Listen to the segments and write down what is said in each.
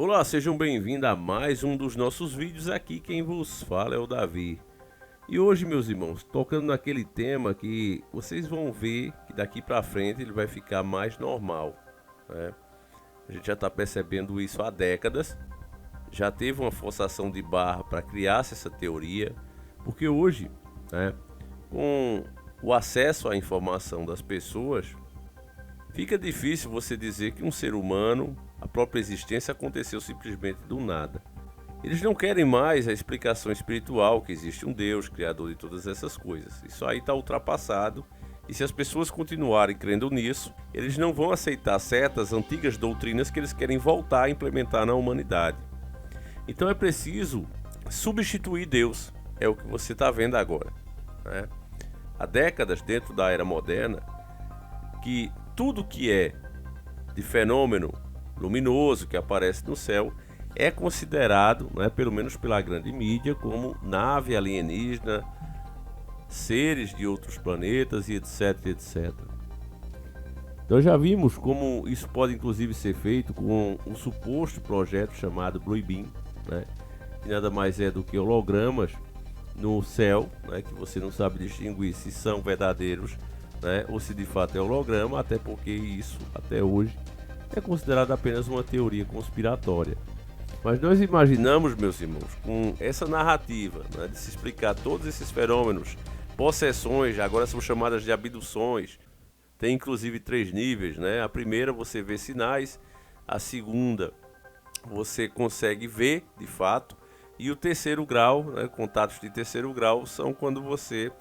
Olá, sejam bem-vindos a mais um dos nossos vídeos. Aqui quem vos fala é o Davi. E hoje, meus irmãos, tocando naquele tema que vocês vão ver que daqui para frente ele vai ficar mais normal, né? A gente já está percebendo isso há décadas. Já teve uma forçação de barra para criar essa teoria, porque hoje, né, com o acesso à informação das pessoas, fica difícil você dizer que um ser humano, a própria existência, aconteceu simplesmente do nada. Eles não querem mais a explicação espiritual que existe um Deus, criador de todas essas coisas. Isso aí está ultrapassado, e se as pessoas continuarem crendo nisso, eles não vão aceitar certas antigas doutrinas que eles querem voltar a implementar na humanidade. Então é preciso substituir Deus, é o que você está vendo agora, né? Há décadas, dentro da era moderna, que tudo que é de fenômeno luminoso que aparece no céu é considerado, né, pelo menos pela grande mídia, como nave alienígena, seres de outros planetas e etc, etc. Então já vimos como isso pode inclusive ser feito com um suposto projeto chamado Blue Beam, né, que nada mais é do que hologramas no céu, né, que você não sabe distinguir se são verdadeiros, né, ou se de fato é holograma, até porque isso até hoje é considerado apenas uma teoria conspiratória. Mas nós imaginamos, meus irmãos, com essa narrativa, né, de se explicar todos esses fenômenos, possessões, agora são chamadas de abduções, tem inclusive 3 níveis, né? A primeira você vê sinais, a segunda você consegue ver de fato, e o terceiro grau, né, contatos de terceiro grau, são quando você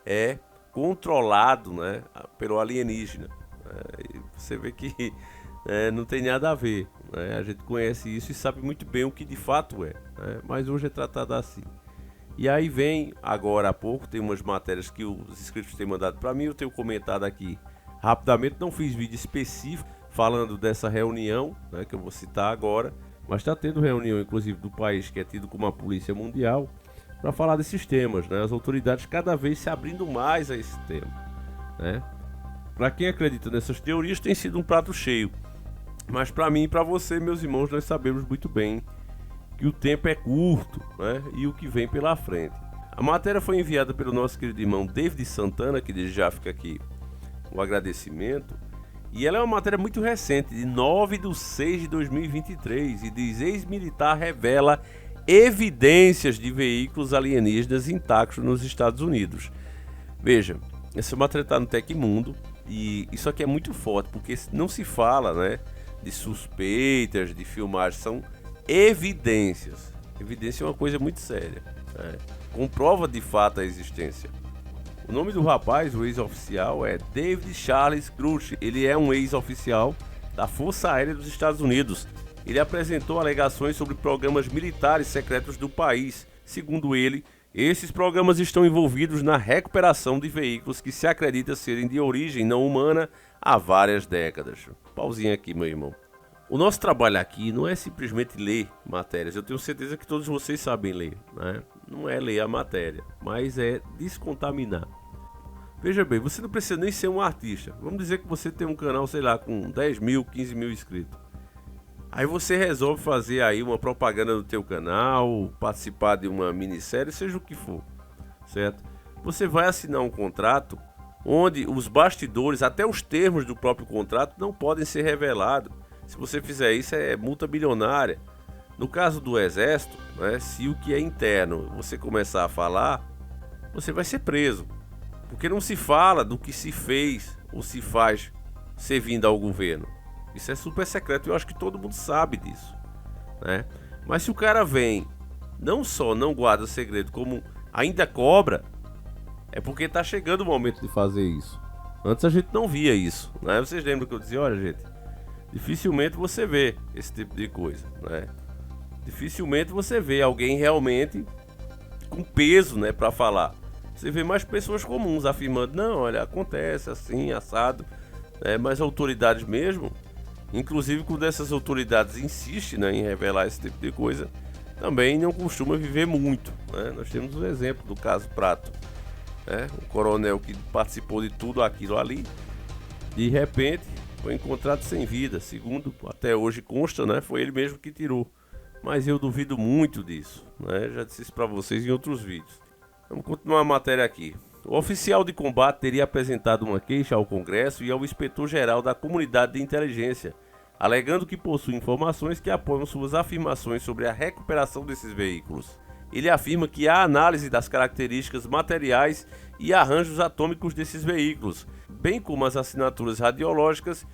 é controlado, né, pelo alienígena. E você vê que não tem nada a ver, né? A gente conhece isso e sabe muito bem o que de fato é, né? Mas hoje é tratado assim. E aí vem, agora há pouco, tem umas matérias que os inscritos têm mandado para mim, eu tenho comentado aqui rapidamente, não fiz vídeo específico falando dessa reunião, né, que eu vou citar agora, mas está tendo reunião inclusive do país que é tido como a polícia mundial, para falar desses temas, né? As autoridades cada vez se abrindo mais a esse tema, né? Para quem acredita nessas teorias tem sido um prato cheio, mas para mim e para você, meus irmãos, nós sabemos muito bem que o tempo é curto, né? E o que vem pela frente. A matéria foi enviada pelo nosso querido irmão David Santana, que desde já fica aqui o agradecimento, e ela é uma matéria muito recente, de 9/6/2023, e diz: ex-militar revela evidências de veículos alienígenas intactos nos Estados Unidos. Veja, essa matéria está no Tecmundo, e isso aqui é muito forte, porque não se fala, né, de suspeitas, de filmagens, são evidências. Evidência é uma coisa muito séria, né? Comprova de fato a existência. O nome do rapaz, o ex-oficial, é David Charles Cruz. Ele é um ex-oficial da Força Aérea dos Estados Unidos. Ele apresentou alegações sobre programas militares secretos do país. Segundo ele, esses programas estão envolvidos na recuperação de veículos que se acredita serem de origem não humana há várias décadas. Pauzinho aqui, meu irmão. O nosso trabalho aqui não é simplesmente ler matérias. Eu tenho certeza que todos vocês sabem ler, né? Não é ler a matéria, mas é descontaminar. Veja bem, você não precisa nem ser um artista. Vamos dizer que você tem um canal, sei lá, com 10 mil, 15 mil inscritos. Aí você resolve fazer aí uma propaganda no teu canal, participar de uma minissérie, seja o que for, certo? Você vai assinar um contrato onde os bastidores, até os termos do próprio contrato, não podem ser revelados. Se você fizer isso, é multa bilionária. No caso do Exército, né, se o que é interno você começar a falar, você vai ser preso. Porque não se fala do que se fez ou se faz servindo ao governo. Isso é super secreto e eu acho que todo mundo sabe disso, né? Mas se o cara vem, não só não guarda segredo, como ainda cobra, é porque tá chegando o momento de fazer isso. Antes a gente não via isso, né? Vocês lembram que eu dizia, olha gente, dificilmente você vê esse tipo de coisa, né? Dificilmente você vê alguém realmente com peso, né, para falar. Você vê mais pessoas comuns afirmando, não, olha, acontece assim, assado, né? Mas autoridades mesmo, inclusive quando essas autoridades insistem, né, em revelar esse tipo de coisa, também não costuma viver muito, né? Nós temos o exemplo do caso Prato, né? O coronel que participou de tudo aquilo ali, de repente foi encontrado sem vida, segundo até hoje consta, né? Foi ele mesmo que tirou. Mas eu duvido muito disso, né? Já disse isso para vocês em outros vídeos. Vamos continuar a matéria aqui. O oficial de combate teria apresentado uma queixa ao Congresso e ao inspetor-geral da Comunidade de Inteligência, alegando que possui informações que apoiam suas afirmações sobre a recuperação desses veículos. Ele afirma que a análise das características materiais e arranjos atômicos desses veículos, bem como as assinaturas radiológicas,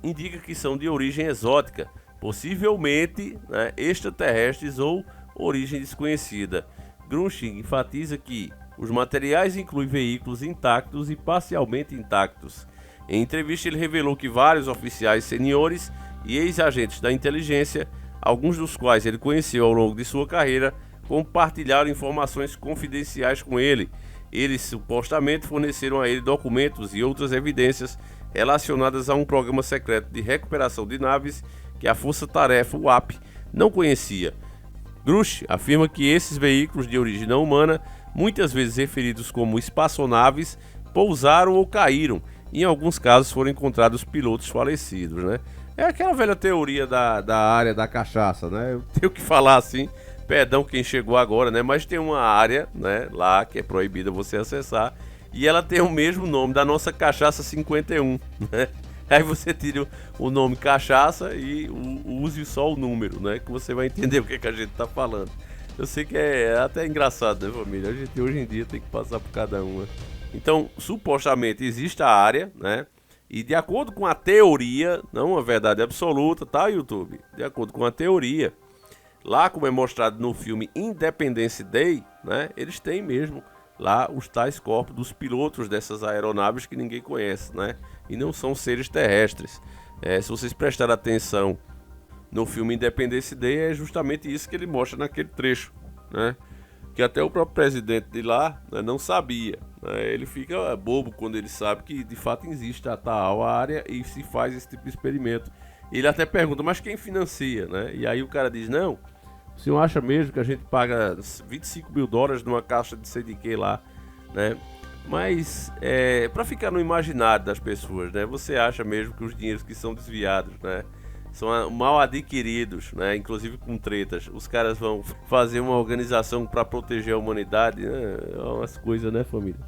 indica que são de origem exótica, possivelmente, né, extraterrestres ou origem desconhecida. Grushing enfatiza que os materiais incluem veículos intactos e parcialmente intactos. Em entrevista, ele revelou que vários oficiais seniores e ex-agentes da inteligência, alguns dos quais ele conheceu ao longo de sua carreira, compartilharam informações confidenciais com ele. Eles supostamente forneceram a ele documentos e outras evidências relacionadas a um programa secreto de recuperação de naves que a Força Tarefa UAP não conhecia. Grush afirma que esses veículos de origem não humana, muitas vezes referidos como espaçonaves, pousaram ou caíram. Em alguns casos foram encontrados pilotos falecidos, né? É aquela velha teoria da área da cachaça, né? Eu tenho que falar assim, perdão quem chegou agora, né? Mas tem uma área, né, lá que é proibida você acessar e ela tem o mesmo nome da nossa cachaça 51, né? Aí você tira o nome cachaça e use só o número, né? Que você vai entender o que a gente tá falando. Eu sei que é até engraçado, né, família? A gente hoje em dia tem que passar por cada uma. Então, supostamente existe a área, né? E de acordo com a teoria, não uma verdade absoluta, tá, YouTube? De acordo com a teoria, lá como é mostrado no filme Independence Day, né? Eles têm mesmo lá os tais corpos dos pilotos dessas aeronaves que ninguém conhece, né? E não são seres terrestres. Se vocês prestarem atenção no filme Independence Day, é justamente isso que ele mostra naquele trecho, né? Que até o próprio presidente de lá, né, não sabia, né? Ele fica bobo quando ele sabe que de fato existe a tal área e se faz esse tipo de experimento. Ele até pergunta, mas quem financia, né? E aí o cara diz, não, o senhor acha mesmo que a gente paga 25 mil dólares numa caixa de sei de que lá, né? Mas para ficar no imaginário das pessoas, né? Você acha mesmo que os dinheiros que são desviados, né, são mal adquiridos, né? Inclusive com tretas. Os caras vão fazer uma organização para proteger a humanidade, né? É umas coisas, né, família?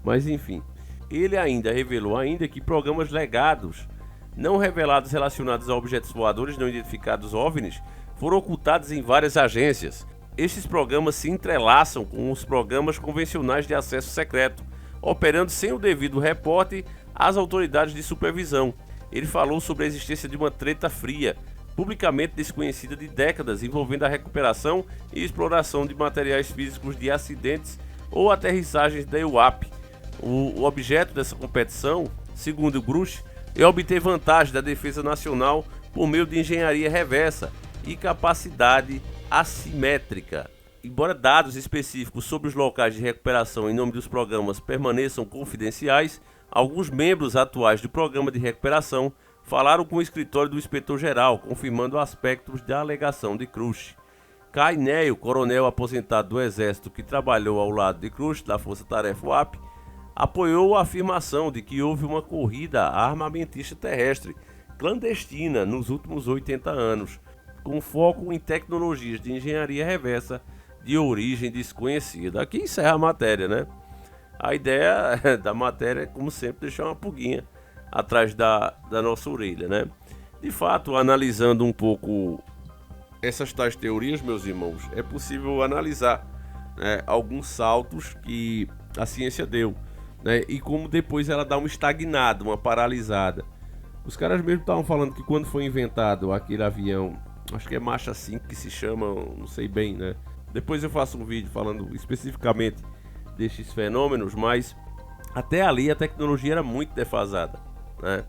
Mas enfim, ele ainda revelou que programas legados, não revelados relacionados a objetos voadores não identificados OVNIs, foram ocultados em várias agências. Estes programas se entrelaçam com os programas convencionais de acesso secreto, operando sem o devido reporte às autoridades de supervisão. Ele falou sobre a existência de uma treta fria, publicamente desconhecida de décadas, envolvendo a recuperação e exploração de materiais físicos de acidentes ou aterrissagens da UAP. O objeto dessa competição, segundo Grush, é obter vantagem da defesa nacional por meio de engenharia reversa e capacidade assimétrica. Embora dados específicos sobre os locais de recuperação em nome dos programas permaneçam confidenciais, alguns membros atuais do programa de recuperação falaram com o escritório do inspetor-geral, confirmando aspectos da alegação de Grush. Kai Neil, coronel aposentado do Exército que trabalhou ao lado de Grush da Força Tarefa UAP, apoiou a afirmação de que houve uma corrida armamentista terrestre clandestina nos últimos 80 anos, com foco em tecnologias de engenharia reversa de origem desconhecida. Aqui encerra a matéria, né? A ideia da matéria é, como sempre, deixar uma pulguinha atrás da nossa orelha, né? De fato, analisando um pouco essas tais teorias, meus irmãos, é possível analisar, né, alguns saltos que a ciência deu, né? E como depois ela dá uma estagnada, uma paralisada. Os caras mesmo estavam falando que quando foi inventado aquele avião, acho que é Marcha 5 que se chama, não sei bem, né? Depois eu faço um vídeo falando especificamente destes fenômenos, mas até ali a tecnologia era muito defasada, né?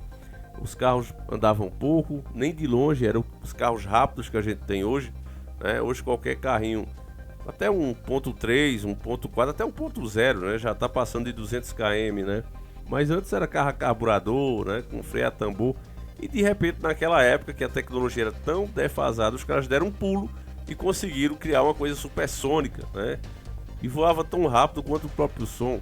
Os carros andavam pouco, nem de longe eram os carros rápidos que a gente tem hoje, né? Hoje qualquer carrinho, até 1.3, 1.4, até 1.0, né? Já está passando de 200 km, né? Mas antes era carro a carburador, né? Com freio a tambor. E de repente, naquela época que a tecnologia era tão defasada, os caras deram um pulo e conseguiram criar uma coisa supersônica, né? E voava tão rápido quanto o próprio som.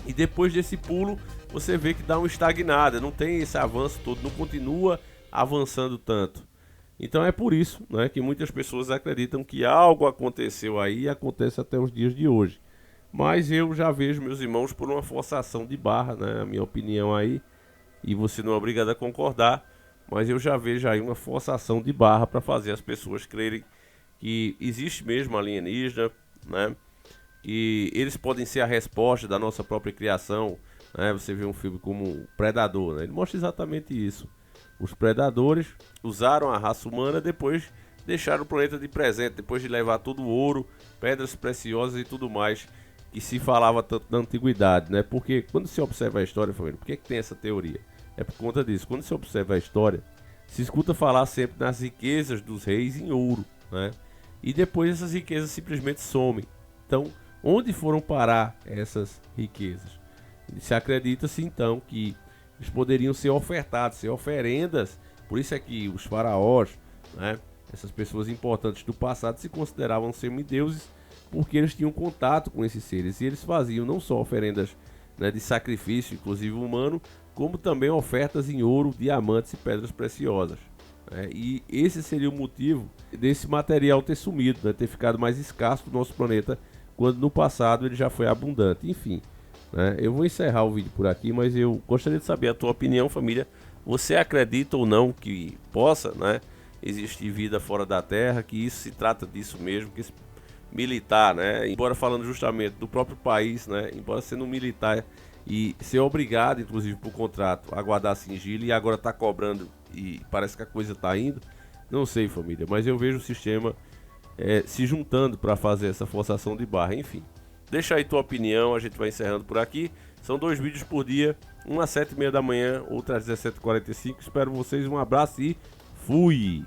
E depois desse pulo, você vê que dá uma estagnada, não tem esse avanço todo, não continua avançando tanto. Então é por isso, né, que muitas pessoas acreditam que algo aconteceu aí e acontece até os dias de hoje. Mas eu já vejo, meus irmãos, por uma forçação de barra, né, a minha opinião aí, e você não é obrigado a concordar, mas eu já vejo aí uma forçação de barra para fazer as pessoas crerem que existe mesmo alienígena, né, que eles podem ser a resposta da nossa própria criação, né? Você vê um filme como Predador, né? Ele mostra exatamente isso. Os predadores usaram a raça humana, depois deixaram o planeta de presente, depois de levar todo o ouro, pedras preciosas e tudo mais que se falava tanto na antiguidade, né? Porque quando se observa a história, família, por que tem essa teoria? É por conta disso. Quando se observa a história, se escuta falar sempre nas riquezas dos reis em ouro, né? E depois essas riquezas simplesmente somem. Então, onde foram parar essas riquezas? Se acredita-se então que eles poderiam ser ofertados, ser oferendas. Por isso é que os faraós, né, essas pessoas importantes do passado se consideravam semideuses, porque eles tinham contato com esses seres. E eles faziam não só oferendas, né, de sacrifício, inclusive humano, como também ofertas em ouro, diamantes e pedras preciosas. E esse seria o motivo desse material ter sumido, né, ter ficado mais escasso do nosso planeta, quando no passado ele já foi abundante. Enfim, né, eu vou encerrar o vídeo por aqui, mas eu gostaria de saber a tua opinião, família. Você acredita ou não que possa, né, existir vida fora da Terra, que isso se trata disso mesmo, que esse militar, né, embora falando justamente do próprio país, né, embora sendo um militar e ser obrigado, inclusive por contrato, a guardar sigilo e agora está cobrando e parece que a coisa está indo, não sei, família, mas eu vejo o sistema se juntando para fazer essa forçação de barra. Enfim, deixa aí tua opinião, a gente vai encerrando por aqui. São 2 vídeos por dia, um às 7h30 da manhã, outro às 17h45. Espero vocês, um abraço e fui!